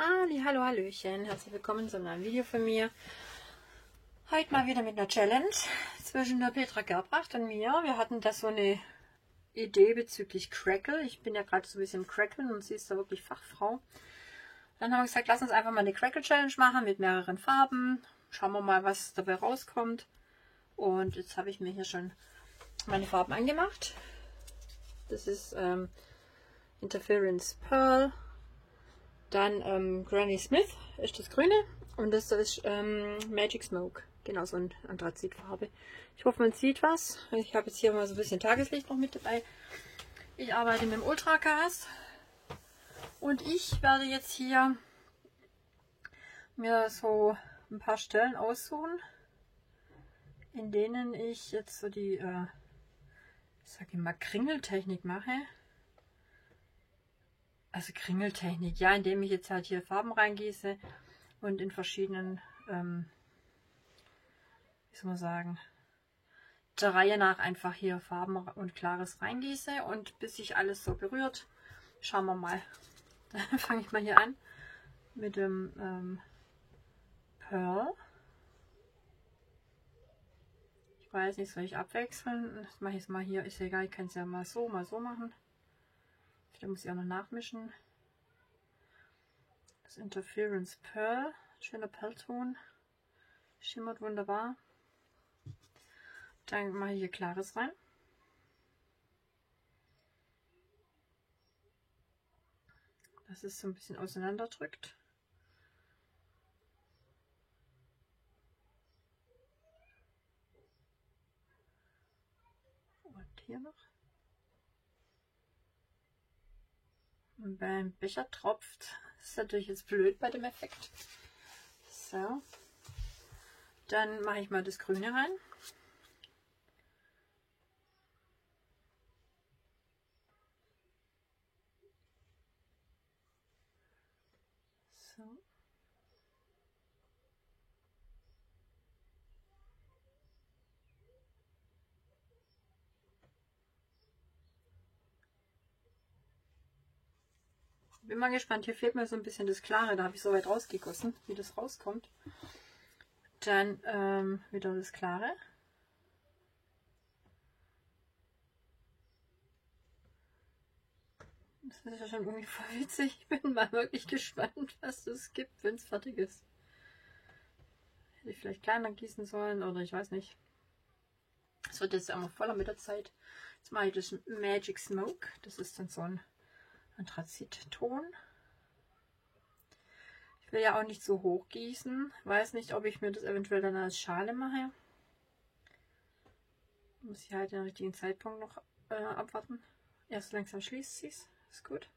Hallo, Hallöchen, herzlich willkommen zu einem neuen Video von mir. Heute mal wieder mit einer Challenge zwischen der Petra Gerbracht und mir. Wir hatten da so eine Idee bezüglich Crackle. Ich bin ja gerade so ein bisschen im Crackeln und sie ist da wirklich Fachfrau. Dann haben wir gesagt, lass uns einfach mal eine Crackle Challenge machen mit mehreren Farben. Schauen wir mal, was dabei rauskommt. Und jetzt habe ich mir hier schon meine Farben angemacht. Das ist Interference Pearl. Dann Granny Smith ist das Grüne und das ist Magic Smoke, genau so eine Anthrazitfarbe. Ich hoffe, man sieht was. Ich habe jetzt hier mal so ein bisschen Tageslicht noch mit dabei. Ich arbeite mit dem Ultragas und ich werde jetzt hier mir so ein paar Stellen aussuchen, in denen ich jetzt so die, ich sage mal, Kringeltechnik mache. Also Kringeltechnik, ja, indem ich jetzt halt hier Farben reingieße und in verschiedenen, wie soll man sagen, der Reihe nach einfach hier Farben und Klares reingieße und bis sich alles so berührt, schauen wir mal. Dann fange ich mal hier an mit dem Pearl. Ich weiß nicht, soll ich abwechseln? Das mache ich jetzt mal hier, ist ja egal, ich kann es ja mal so machen. Da muss ich auch noch nachmischen. Das Interference Pearl, schöner Perlton, schimmert wunderbar. Dann mache ich hier Klares rein. Dass es so ein bisschen auseinanderdrückt. Und hier noch. Und beim Becher tropft. Das ist natürlich jetzt blöd bei dem Effekt. So. Dann mache ich mal das Grüne rein. So. Bin mal gespannt, hier fehlt mir so ein bisschen das Klare, da habe ich so weit rausgegossen, wie das rauskommt. Dann wieder das Klare. Das ist ja schon irgendwie voll witzig. Ich bin mal wirklich gespannt, was es gibt, wenn es fertig ist. Hätte ich vielleicht kleiner gießen sollen oder ich weiß nicht. Es wird jetzt immer voller mit der Zeit. Jetzt mache ich das Magic Smoke. Das ist dann so ein Anthrazitton. Ich will ja auch nicht so hoch gießen. Weiß nicht, ob ich mir das eventuell dann als Schale mache. Muss ich halt den richtigen Zeitpunkt noch abwarten. Erst langsam schließt sie es. Ist gut.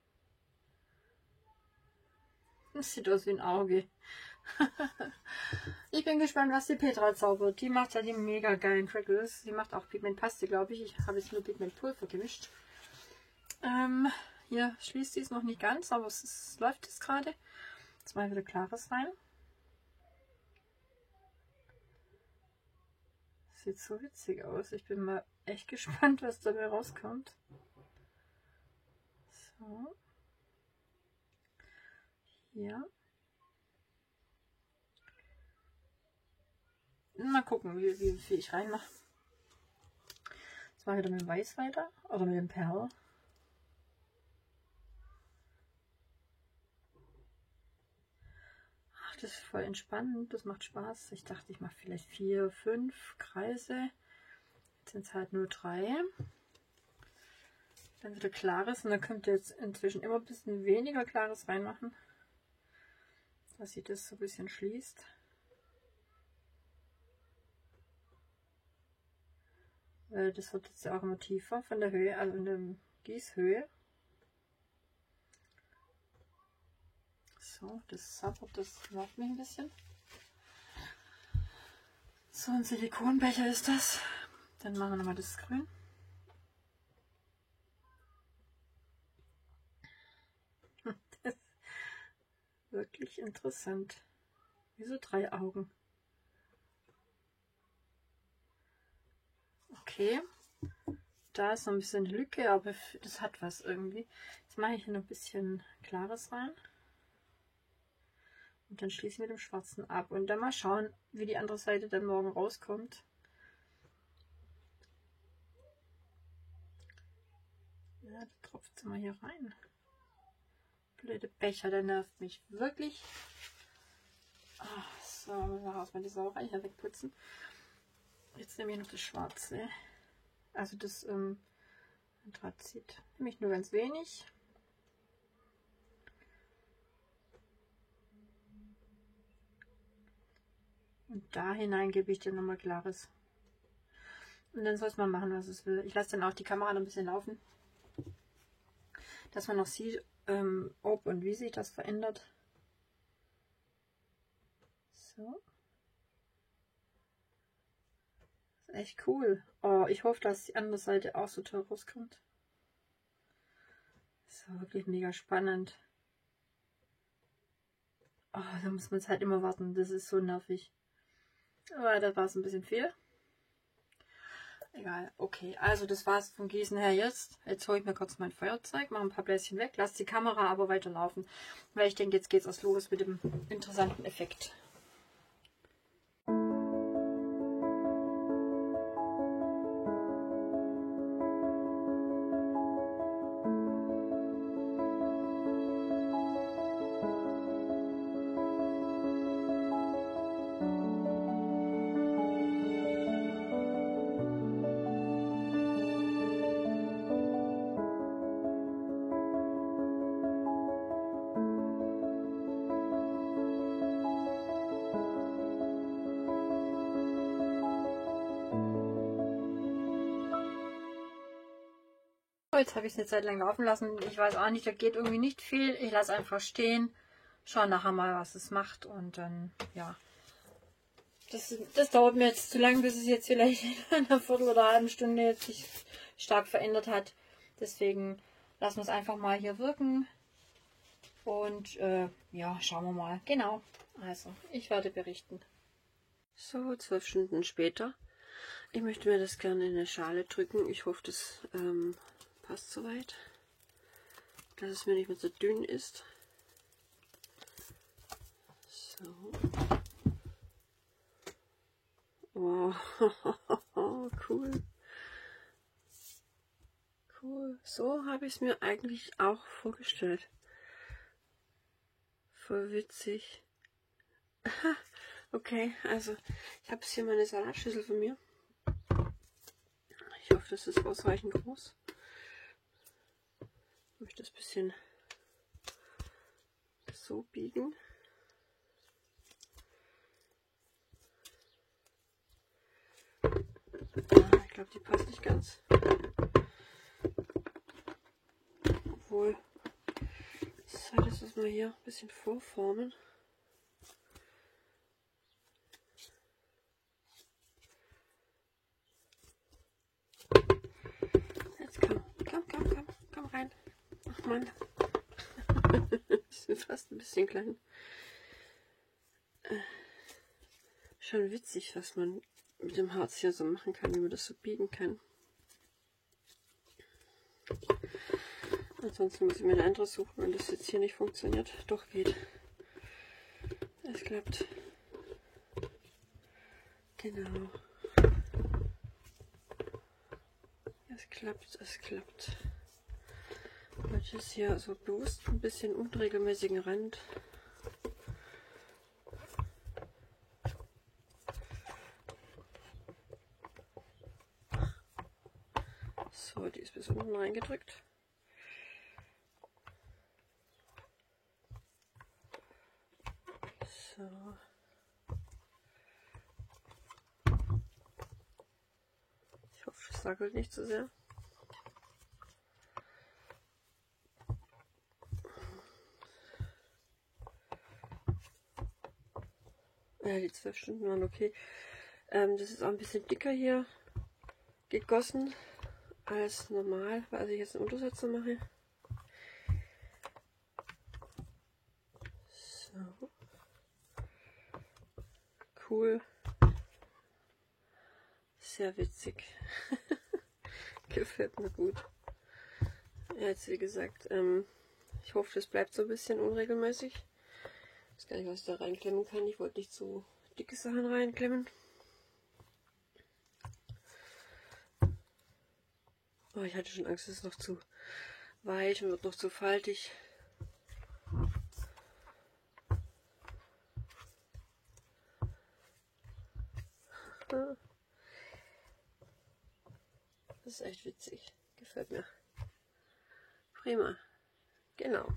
Das sieht aus wie ein Auge. Ich bin gespannt, was die Petra zaubert. Die macht ja die mega geilen Crackles. Die macht auch Pigmentpaste, glaube ich. Ich habe jetzt nur Pigmentpulver gemischt. Hier schließt sie es noch nicht ganz, aber es läuft jetzt gerade. Jetzt mal wieder Klares rein. Sieht so witzig aus. Ich bin mal echt gespannt, was dabei rauskommt. So. Ja. Mal gucken, wie viel ich reinmache. Jetzt mache ich wieder mit dem Weiß weiter. Oder mit dem Perl. Ach, das ist voll entspannend. Das macht Spaß. Ich dachte, ich mache vielleicht 4, 5 Kreise. Jetzt sind es halt nur 3. Dann wieder Klares. Und dann könnt ihr jetzt inzwischen immer ein bisschen weniger Klares reinmachen. Dass sich das so ein bisschen schließt. Weil das wird jetzt ja auch immer tiefer von der Höhe, also in der Gießhöhe. So, das sabbert, das nervt mich ein bisschen. So, ein Silikonbecher ist das. Dann machen wir nochmal das Grün. Das ist wirklich interessant. Wie so 3 Augen. Okay. Da ist noch ein bisschen Lücke, aber das hat was irgendwie. Jetzt mache ich hier noch ein bisschen Klares rein. Und dann schließe ich mit dem Schwarzen ab. Und dann mal schauen, wie die andere Seite dann morgen rauskommt. Ja, da tropft es immer hier rein. Blöde Becher, der nervt mich wirklich. Ach, so, müssen wir erstmal die Sauerei hier wegputzen. Jetzt nehme ich noch das Schwarze. Also das Anthrazit. Nehme ich nur ganz wenig. Und da hinein gebe ich dann nochmal Klares. Und dann soll es mal machen, was es will. Ich lasse dann auch die Kamera noch ein bisschen laufen, dass man noch sieht, ob und wie sich das verändert. So. Das ist echt cool. Oh, ich hoffe, dass die andere Seite auch so toll rauskommt. Das ist wirklich mega spannend. Oh, da muss man es halt immer warten. Das ist so nervig. Aber das war es ein bisschen viel. Egal, okay. Also das war es vom Gießen her jetzt. Jetzt hole ich mir kurz mein Feuerzeug, mache ein paar Bläschen weg, lasse die Kamera aber weiterlaufen. Weil ich denke, jetzt geht es erst los mit dem interessanten Effekt. Jetzt habe ich es eine Zeit lang laufen lassen. Ich weiß auch nicht, da geht irgendwie nicht viel. Ich lasse einfach stehen. Schaue nachher mal, was es macht. Und dann, ja. Das dauert mir jetzt zu lang, bis es jetzt vielleicht in einer Viertel oder halben Stunde jetzt sich stark verändert hat. Deswegen lassen wir es einfach mal hier wirken. Und ja, schauen wir mal. Genau. Also, ich werde berichten. So, 12 Stunden später. Ich möchte mir das gerne in eine Schale drücken. Ich hoffe, das passt soweit, dass es mir nicht mehr so dünn ist. So. Wow. Cool. Cool. So habe ich es mir eigentlich auch vorgestellt. Voll witzig. Okay, also ich habe jetzt hier meine Salatschüssel von mir. Ich hoffe, das ist ausreichend groß. Ich möchte das ein bisschen so biegen. Ich glaube, die passt nicht ganz. Obwohl, ich sollte das mal hier ein bisschen vorformen. Jetzt komm rein. Ach Mann. Das ist fast ein bisschen klein. Schon witzig, was man mit dem Harz hier so machen kann, wie man das so biegen kann. Ansonsten muss ich mir eine andere suchen, wenn das jetzt hier nicht funktioniert. Doch, geht. Es klappt. Genau. Es klappt, es klappt. Heute ist hier so bewusst ein bisschen unregelmäßigen Rand. So, die ist bis unten reingedrückt. So. Ich hoffe, es wackelt nicht zu sehr. Ja, die 12 Stunden waren okay. Das ist auch ein bisschen dicker hier gegossen als normal, weil ich jetzt einen Untersetzer mache. So. Cool. Sehr witzig. Gefällt mir gut. Ja, jetzt wie gesagt, ich hoffe, das bleibt so ein bisschen unregelmäßig. Ich weiß gar nicht, was ich da reinklemmen kann. Ich wollte nicht zu dicke Sachen reinklemmen. Oh, ich hatte schon Angst, es ist noch zu weich und wird noch zu faltig. Das ist echt witzig. Gefällt mir. Prima. Genau.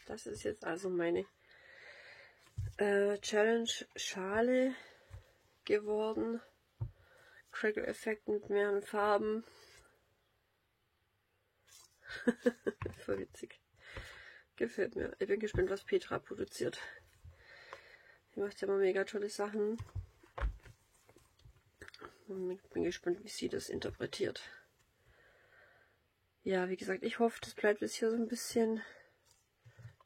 Das ist jetzt also meine Challenge-Schale geworden. Crackle-Effekt mit mehreren Farben. Voll witzig. Gefällt mir. Ich bin gespannt, was Petra produziert. Die macht ja immer mega tolle Sachen. Und bin gespannt, wie sie das interpretiert. Ja, wie gesagt, ich hoffe, das bleibt jetzt hier so ein bisschen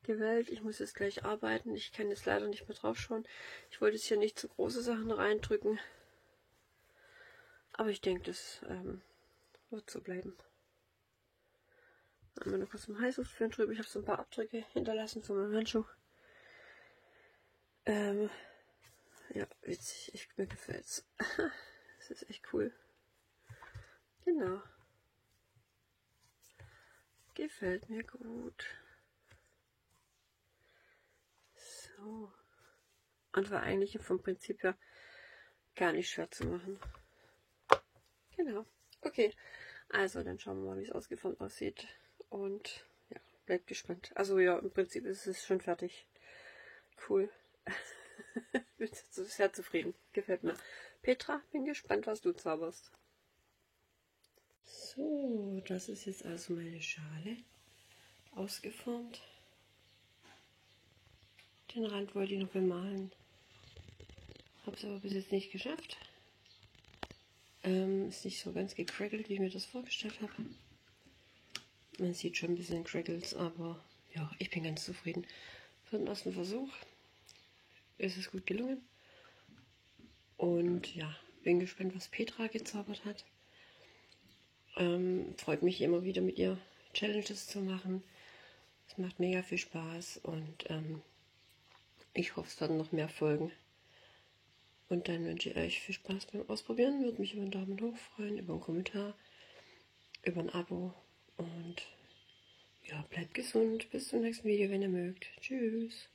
gewellt. Ich muss jetzt gleich arbeiten. Ich kann jetzt leider nicht mehr drauf schauen. Ich wollte jetzt hier nicht zu große Sachen reindrücken. Aber ich denke, das wird so bleiben. Einmal noch kurz im Heißluftföhn drüber. Ich habe so ein paar Abdrücke hinterlassen von meinem Handschuh. Ja, witzig. Mir gefällt's. Das ist echt cool. Genau. Gefällt mir gut. So. Und war eigentlich vom Prinzip her gar nicht schwer zu machen. Genau. Okay. Also, dann schauen wir mal, wie es ausgeformt aussieht. Und ja, bleibt gespannt. Also ja, im Prinzip ist es schon fertig. Cool. Bin sehr zufrieden. Gefällt mir. Petra, bin gespannt, was du zauberst. So, das ist jetzt also meine Schale. Ausgeformt. Den Rand wollte ich noch bemalen. Habe es aber bis jetzt nicht geschafft. Ist nicht so ganz gecrackelt, wie ich mir das vorgestellt habe. Man sieht schon ein bisschen Crackles, aber ja, ich bin ganz zufrieden. Für den ersten Versuch ist es gut gelungen. Und ja, bin gespannt, was Petra gezaubert hat. Freut mich immer wieder mit ihr Challenges zu machen. Es macht mega viel Spaß und ich hoffe, es werden noch mehr folgen. Und dann wünsche ich euch viel Spaß beim Ausprobieren. Würde mich über einen Daumen hoch freuen, über einen Kommentar, über ein Abo. Und ja, bleibt gesund. Bis zum nächsten Video, wenn ihr mögt. Tschüss.